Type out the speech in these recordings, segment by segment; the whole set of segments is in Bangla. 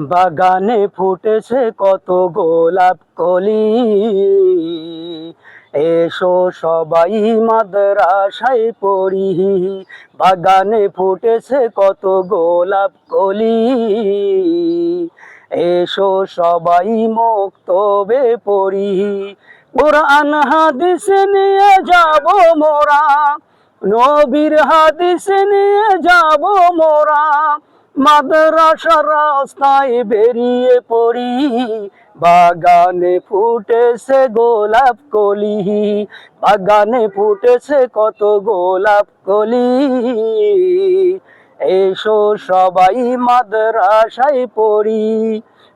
বাগানে ফুটেছে কত গোলাপ কলি, এসো সবাই মাদ্রাসায় পড়ি। বাগানে ফুটেছে কত গোলাপ কলি, এসো সবাই মক্তবে পড়ি। কোরআন হাদিস নিয়ে যাব মোরা, নবীর হাদিস নিয়ে যাব মোরা, মাদ্রাসার রাস্তায় বেরিয়ে পড়ি। বাগানে ফুটেছে গোলাপ কলি, বাগানে ফুটেছে কত গোলাপ কলি, এসো সবাই মাদ্রাসায় পড়ি।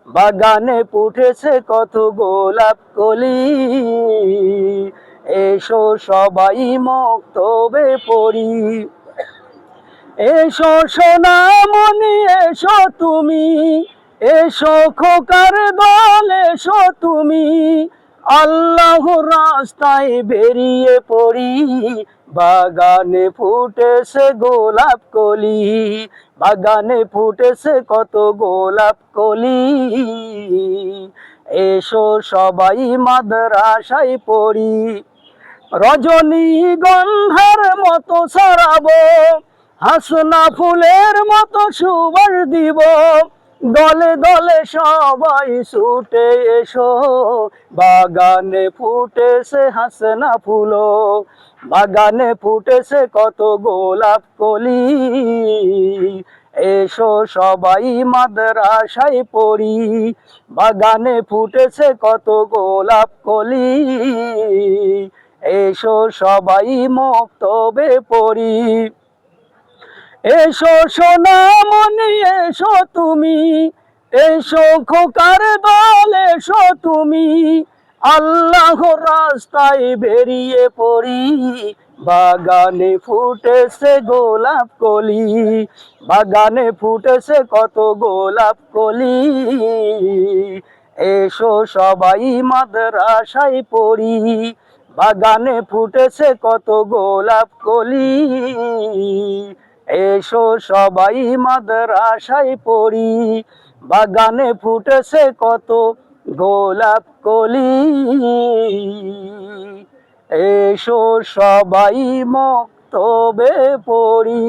বাগানে ফুটেছে কত গোলাপ কলি, এসো সবাই মক্তবে পড়ি। এসো সোনামণি এসো তুমি, এসো খোকার দল এসো তুমি, আল্লাহর রাস্তায় বেরিয়ে পড়ি। বাগানে ফুটেছে গোলাপ কলি, বাগানে ফুটেছে কত গোলাপ কলি, এসো সবাই মাদ্রাসায় পড়ি। রজনী গন্ধার মতো ছড়াবো, হাসনা ফুলের মতো সুবাস দিব, দলে দলে সবাই ছুটে এসো। বাগানে ফুটেছে হাসনা ফুলো, বাগানে ফুটেছে কত গোলাপ কলি, এসো সবাই মাদ্রাসায় পড়ি। বাগানে ফুটেছে কত গোলাপ কলি, এসো সবাই মক্তবে পড়ি। এসো সোনামণি এসো তুমি, এসো খোকার দল এসো তুমি, আল্লাহর রাস্তায় বেরিয়ে পড়ি। বাগানে ফুটেছে গোলাপ কলি, বাগানে ফুটেছে কত গোলাপ কলি, এসো সবাই মাদ্রাসায় পড়ি। বাগানে ফুটেছে কত গোলাপ কলি, এসো সবাই মাদ্রাসায় পড়ি। বাগানে ফুটেছে কত গোলাপ কলি, এসো সবাই মক্তবে পড়ি।